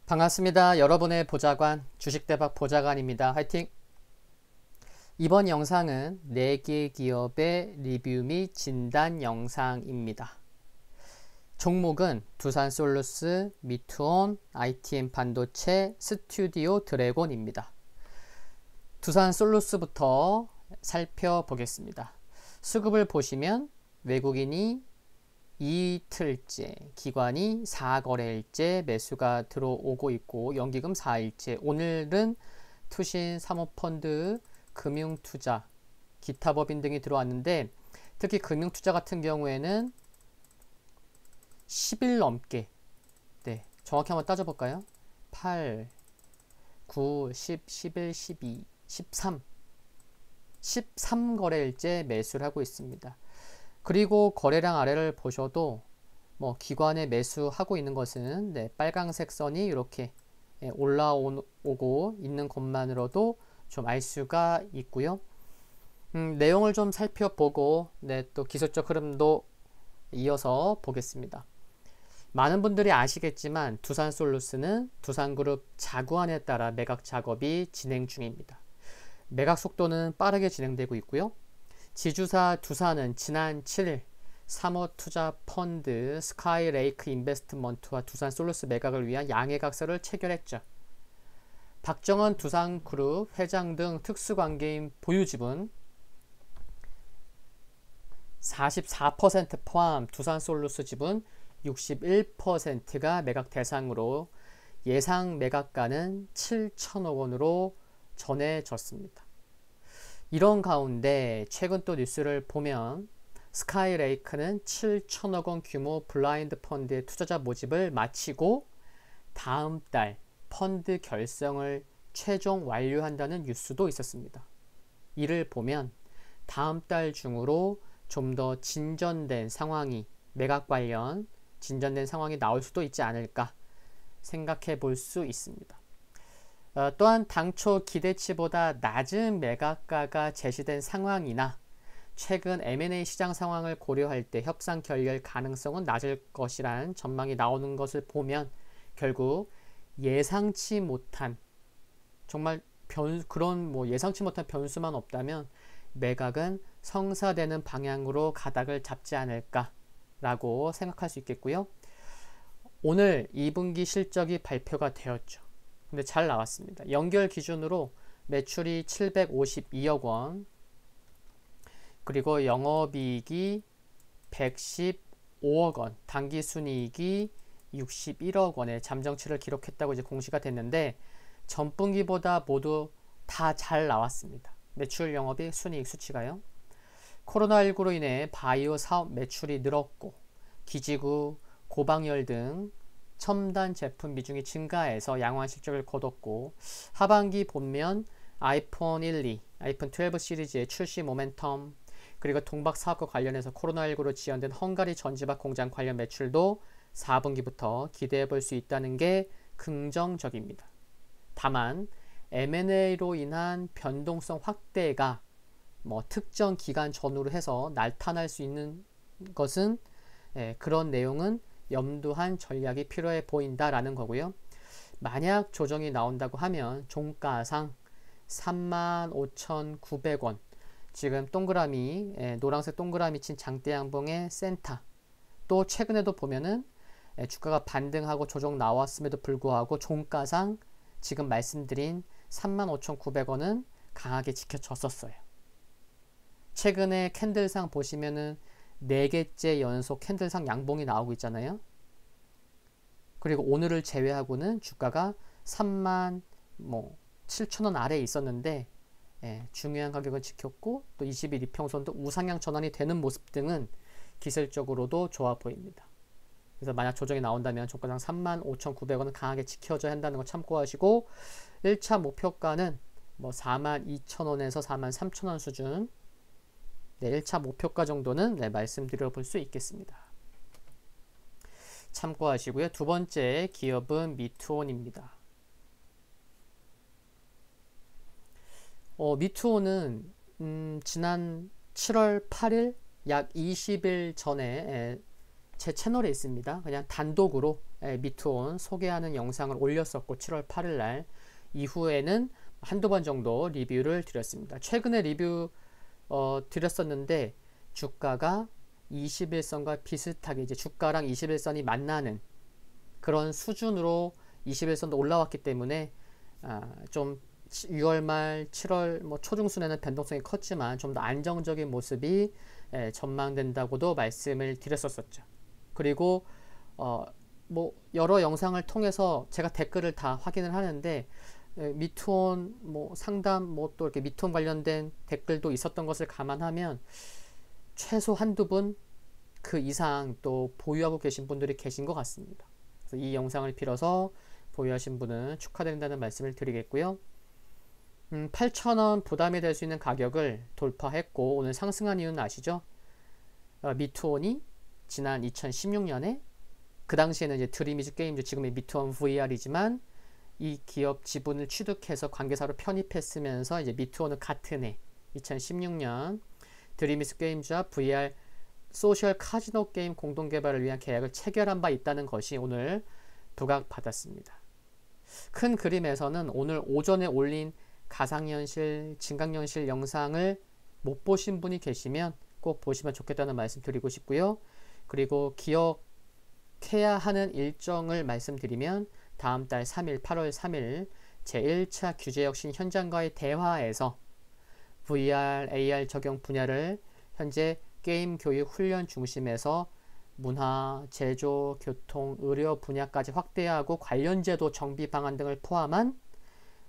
반갑습니다. 여러분의 보좌관, 주식대박 보좌관입니다. 화이팅! 이번 영상은 4개 기업의 리뷰 및 진단 영상입니다. 종목은 두산솔루스, 미투온, ITM 반도체, 스튜디오 드래곤입니다. 두산솔루스부터 살펴보겠습니다. 수급을 보시면 외국인이 이틀째, 기관이 4거래일째 매수가 들어오고 있고 연기금 4일째, 오늘은 투신, 사모펀드, 금융투자, 기타 법인 등이 들어왔는데 특히 금융투자 같은 경우에는 10일 넘게, 정확히 한번 따져볼까요? 8, 9, 10, 11, 12, 13 13거래일째 매수를 하고 있습니다. 그리고 거래량 아래를 보셔도 기관에 매수하고 있는 것은 빨강색 선이 이렇게 올라오고 있는 것만으로도 좀 알 수가 있고요. 내용을 좀 살펴보고 또 기술적 흐름도 이어서 보겠습니다. 많은 분들이 아시겠지만 두산솔루스는 두산그룹 자구안에 따라 매각 작업이 진행 중입니다. 매각 속도는 빠르게 진행되고 있고요. 지주사 두산은 지난 7일 사모투자펀드 스카이레이크 인베스트먼트와 두산솔루스 매각을 위한 양해각서를 체결했죠. 박정원 두산그룹 회장 등 특수관계인 보유지분 44% 포함 두산솔루스 지분 61%가 매각 대상으로 예상 매각가는 7천억 원으로 전해졌습니다. 이런 가운데 최근 또 뉴스를 보면 스카이레이크는 7천억 원 규모 블라인드 펀드의 투자자 모집을 마치고 다음 달 펀드 결성을 최종 완료한다는 뉴스도 있었습니다. 이를 보면 다음 달 중으로 좀 더 진전된 상황이, 매각 관련 진전된 상황이 나올 수도 있지 않을까 생각해 볼 수 있습니다. 또한 당초 기대치보다 낮은 매각가가 제시된 상황이나 최근 M&A 시장 상황을 고려할 때 협상 결렬 가능성은 낮을 것이라는 전망이 나오는 것을 보면 결국 예상치 못한, 정말 예상치 못한 변수만 없다면 매각은 성사되는 방향으로 가닥을 잡지 않을까라고 생각할 수 있겠고요. 오늘 2분기 실적이 발표가 되었죠. 근데 잘 나왔습니다. 연결 기준으로 매출이 752억 원, 그리고 영업이익이 115억 원, 당기순이익이 61억 원의 잠정치를 기록했다고 이제 공시가 됐는데 전분기보다 모두 다 잘 나왔습니다. 매출, 영업이익, 순이익 수치가요. 코로나19로 인해 바이오 사업 매출이 늘었고 기지구, 고방열 등 첨단 제품 비중이 증가해서 양호한 실적을 거뒀고 하반기 보면 아이폰 12, 아이폰 12 시리즈의 출시 모멘텀, 그리고 동박 사업과 관련해서 코로나19로 지연된 헝가리 전지박 공장 관련 매출도 4분기부터 기대해 볼 수 있다는 게 긍정적입니다. 다만 M&A로 인한 변동성 확대가 특정 기간 전후로 해서 나타날 수 있는 것은 그런 내용은 염두한 전략이 필요해 보인다라는 거고요. 만약 조정이 나온다고 하면 종가상 35,900원, 지금 동그라미, 노란색 동그라미 친 장대 양봉의 센터, 또 최근에도 보면은 주가가 반등하고 조정 나왔음에도 불구하고 종가상 지금 말씀드린 35,900원은 강하게 지켜졌었어요. 최근에 캔들상 보시면은 4개째 연속 캔들상 양봉이 나오고 있잖아요. 그리고 오늘을 제외하고는 주가가 37,000원 아래에 있었는데 중요한 가격은 지켰고 또 20일 이평선도 우상향 전환이 되는 모습 등은 기술적으로도 좋아 보입니다. 그래서 만약 조정이 나온다면 종가상 35,900원은 강하게 지켜져야 한다는 거 참고하시고 1차 목표가는 42,000원에서 43,000원 수준, 1차 목표가 정도는 말씀드려 볼 수 있겠습니다. 참고하시고요. 두 번째 기업은 미투온입니다. 미투온은 지난 7월 8일 약 20일 전에 제 채널에 있습니다. 그냥 단독으로 미투온 소개하는 영상을 올렸었고 7월 8일 날 이후에는 한두 번 정도 리뷰를 드렸습니다. 최근에 리뷰 드렸었는데 주가가 21선과 비슷하게 이제 주가랑 21선이 만나는 그런 수준으로 21선도 올라왔기 때문에 좀 6월 말 7월 뭐 초중순에는 변동성이 컸지만 좀 더 안정적인 모습이 전망된다고도 말씀을 드렸었죠. 그리고 뭐 여러 영상을 통해서 제가 댓글을 다 확인을 하는데 미투온 뭐 상담 뭐 또 이렇게 미투온 관련된 댓글도 있었던 것을 감안하면 최소 한두 분 그 이상 또 보유하고 계신 분들이 계신 것 같습니다. 그래서 이 영상을 빌어서 보유하신 분은 축하드린다는 말씀을 드리겠고요. 8,000원 부담이 될 수 있는 가격을 돌파했고 오늘 상승한 이유는 아시죠? 미투온이 지난 2016년에 그 당시에는 이제 드림이즈 게임즈 지금의 미투온 VR이지만 이 기업 지분을 취득해서 관계사로 편입했으면서 이제 미투온은 같은 해 2016년 드림이즈 게임즈와 VR 소셜 카지노 게임 공동 개발을 위한 계약을 체결한 바 있다는 것이 오늘 부각받았습니다. 큰 그림에서는 오늘 오전에 올린 가상현실, 증강현실 영상을 못 보신 분이 계시면 꼭 보시면 좋겠다는 말씀 드리고 싶고요. 그리고 기억해야 하는 일정을 말씀드리면 다음 달 3일, 8월 3일 제1차 규제혁신 현장과의 대화에서 VR, AR 적용 분야를 현재 게임 교육 훈련 중심에서 문화, 제조, 교통, 의료 분야까지 확대하고 관련 제도 정비 방안 등을 포함한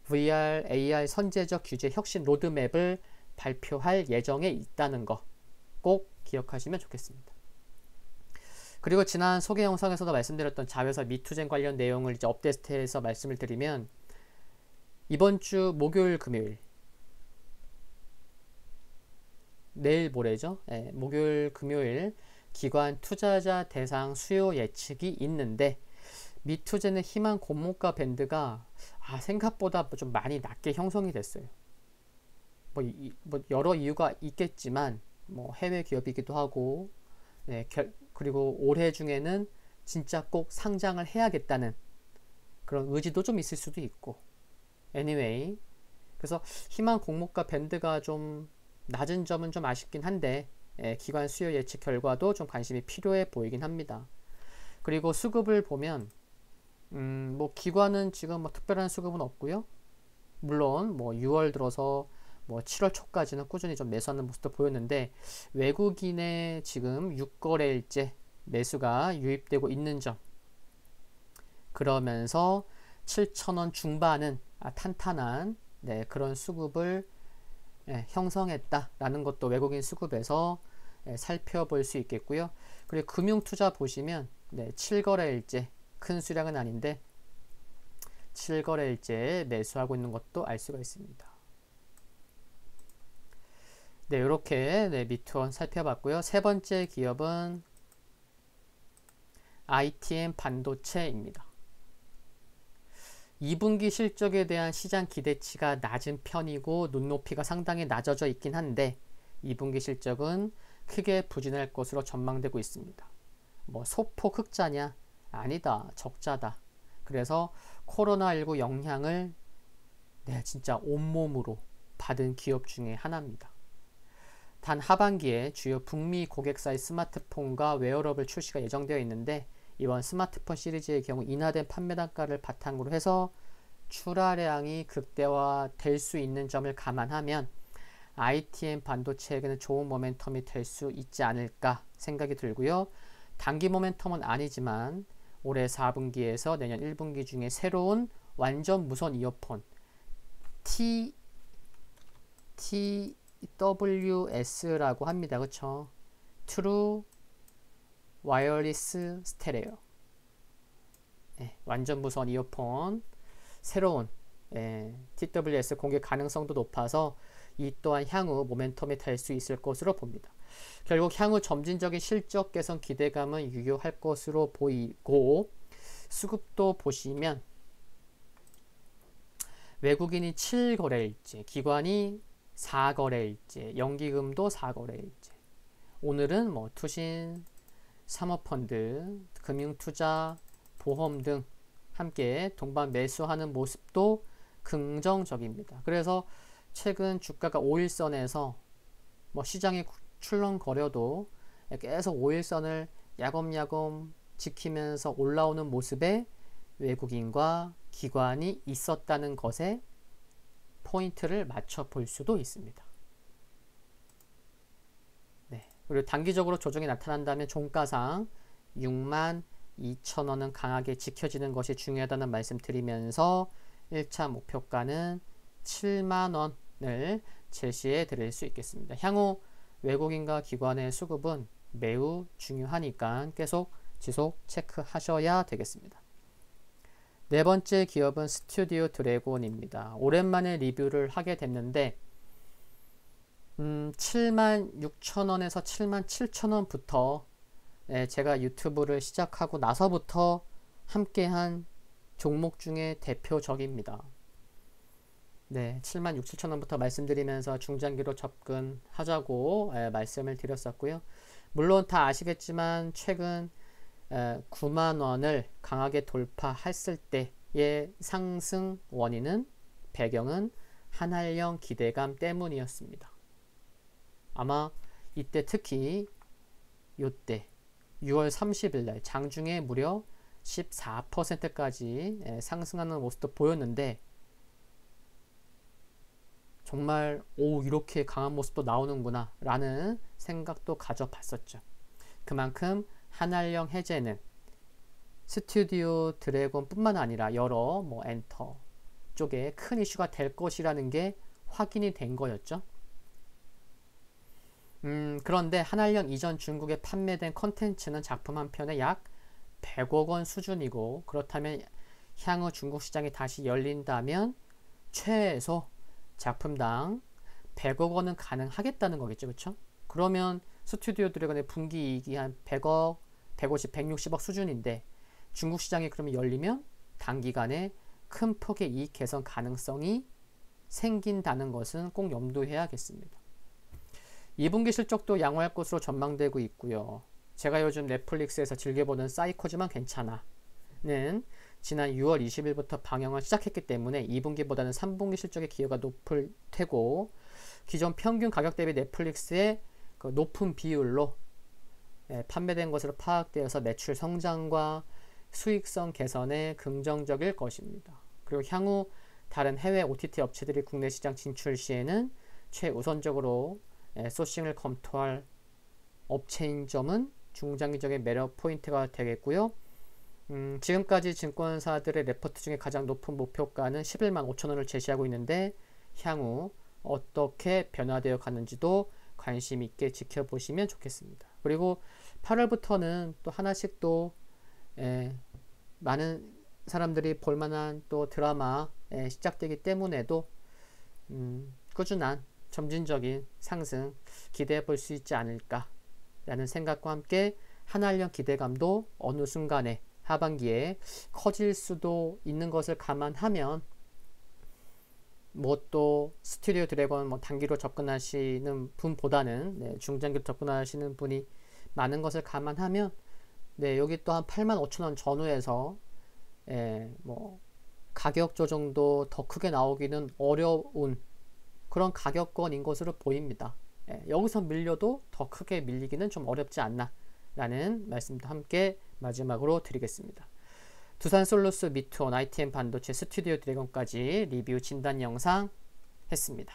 VR, AR 선제적 규제 혁신 로드맵을 발표할 예정에 있다는 거 꼭 기억하시면 좋겠습니다. 그리고 지난 소개 영상에서도 말씀드렸던 자회사 미투젠 관련 내용을 이제 업데이트해서 말씀을 드리면 이번 주 목요일, 금요일 내일 모레죠. 목요일, 금요일 기관 투자자 대상 수요 예측이 있는데 미투젠의 희망 공모가 밴드가 생각보다 좀 많이 낮게 형성이 됐어요. 뭐 여러 이유가 있겠지만 뭐 해외 기업이기도 하고 그리고 올해 중에는 진짜 꼭 상장을 해야겠다는 그런 의지도 좀 있을 수도 있고 anyway 그래서 희망 공모가 밴드가 좀 낮은 점은 좀 아쉽긴 한데 기관 수요 예측 결과도 좀 관심이 필요해 보이긴 합니다. 그리고 수급을 보면 뭐 기관은 지금 뭐 특별한 수급은 없고요. 물론 뭐 6월 들어서 뭐 7월 초까지는 꾸준히 좀 매수하는 모습도 보였는데 외국인의 지금 6거래일째 매수가 유입되고 있는 점 그러면서 7,000원 중반은 탄탄한 그런 수급을 형성했다라는 것도 외국인 수급에서 살펴볼 수 있겠고요. 그리고 금융투자 보시면 7거래일째 큰 수량은 아닌데 7거래일째 매수하고 있는 것도 알 수가 있습니다. 이렇게 미투온 살펴봤고요. 세 번째 기업은 ITM 반도체입니다. 2분기 실적에 대한 시장 기대치가 낮은 편이고 눈높이가 상당히 낮아져 있긴 한데 2분기 실적은 크게 부진할 것으로 전망되고 있습니다. 뭐 소폭 흑자냐? 아니다. 적자다. 그래서 코로나19 영향을 진짜 온몸으로 받은 기업 중에 하나입니다. 단 하반기에 주요 북미 고객사의 스마트폰과 웨어러블 출시가 예정되어 있는데 이번 스마트폰 시리즈의 경우 인하된 판매 단가를 바탕으로 해서 출하량이 극대화될 수 있는 점을 감안하면 ITM 반도체에게는 좋은 모멘텀이 될 수 있지 않을까 생각이 들고요. 단기 모멘텀은 아니지만 올해 4분기에서 내년 1분기 중에 새로운 완전 무선 이어폰 TWS라고 합니다. 그쵸? True 와이어리스 스테레오 완전 무선 이어폰 새로운 TWS 공개 가능성도 높아서 이 또한 향후 모멘텀이 될 수 있을 것으로 봅니다. 결국 향후 점진적인 실적 개선 기대감은 유효할 것으로 보이고 수급도 보시면 외국인이 7거래일째, 기관이 4거래일째, 연기금도 4거래일째. 오늘은 뭐 투신, 사모펀드, 금융투자, 보험 등 함께 동반 매수하는 모습도 긍정적입니다. 그래서 최근 주가가 5일선에서 뭐 시장이 출렁거려도 계속 5일선을 야금야금 지키면서 올라오는 모습에 외국인과 기관이 있었다는 것에 포인트를 맞춰 볼 수도 있습니다. 네. 그리고 단기적으로 조정이 나타난다면 종가상 62,000원은 강하게 지켜지는 것이 중요하다는 말씀 드리면서 1차 목표가는 7만원을 제시해 드릴 수 있겠습니다. 향후 외국인과 기관의 수급은 매우 중요하니까 계속 지속 체크하셔야 되겠습니다. 네 번째 기업은 스튜디오 드래곤입니다. 오랜만에 리뷰를 하게 됐는데 76,000원에서 77,000원부터 제가 유튜브를 시작하고 나서부터 함께한 종목 중에 대표적입니다. 네, 76,000원부터 말씀드리면서 중장기로 접근하자고 말씀을 드렸었고요. 물론 다 아시겠지만 최근 9만원을 강하게 돌파했을 때의 상승 원인은 배경은 한알령 기대감 때문이었습니다. 아마 이때 특히 요때 6월 30일 날 장중에 무려 14%까지 상승하는 모습도 보였는데 정말 이렇게 강한 모습도 나오는구나 라는 생각도 가져봤었죠. 그만큼 한알령 해제는 스튜디오 드래곤 뿐만 아니라 여러 엔터 쪽에 큰 이슈가 될 것이라는 게 확인이 된 거였죠. 그런데 한알령 이전 중국에 판매된 컨텐츠는 작품 한 편에 약 100억 원 수준이고, 그렇다면 향후 중국 시장이 다시 열린다면 최소 작품당 100억 원은 가능하겠다는 거겠죠. 그렇죠? 그러면 스튜디오 드래곤의 분기 이익이 한 100억, 150, 160억 수준인데 중국 시장이 그러면 열리면 단기간에 큰 폭의 이익 개선 가능성이 생긴다는 것은 꼭 염두해야겠습니다. 2분기 실적도 양호할 것으로 전망되고 있고요. 제가 요즘 넷플릭스에서 즐겨보는 사이코지만 괜찮아는 지난 6월 20일부터 방영을 시작했기 때문에 2분기보다는 3분기 실적의 기여가 높을 테고, 기존 평균 가격 대비 넷플릭스의 그 높은 비율로 판매된 것으로 파악되어서 매출 성장과 수익성 개선에 긍정적일 것입니다. 그리고 향후 다른 해외 OTT 업체들이 국내 시장 진출 시에는 최우선적으로 소싱을 검토할 업체인 점은 중장기적인 매력 포인트가 되겠고요. 지금까지 증권사들의 레포트 중에 가장 높은 목표가는 11만 5천원을 제시하고 있는데 향후 어떻게 변화되어 가는지도 관심 있게 지켜보시면 좋겠습니다. 그리고 8월부터는 또 하나씩 또 많은 사람들이 볼만한 또 드라마 시작되기 때문에도 꾸준한 점진적인 상승 기대해 볼 수 있지 않을까 라는 생각과 함께 한알령 기대감도 어느 순간에 하반기에 커질 수도 있는 것을 감안하면 또 스튜디오 드래곤 단기로 접근하시는 분보다는 중장기로 접근하시는 분이 많은 것을 감안하면 여기 또 한 85,000원 전후에서 가격 조정도 더 크게 나오기는 어려운 그런 가격권인 것으로 보입니다. 여기서 밀려도 더 크게 밀리기는 좀 어렵지 않나 라는 말씀도 함께 마지막으로 드리겠습니다. 두산솔루스, 미투온, ITM 반도체, 스튜디오 드래곤까지 리뷰 진단 영상 했습니다.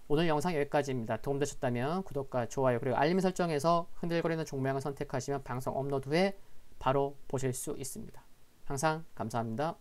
오늘 영상 여기까지입니다. 도움되셨다면 구독과 좋아요 그리고 알림 설정에서 흔들거리는 종모양을 선택하시면 방송 업로드 후에 바로 보실 수 있습니다. 항상 감사합니다.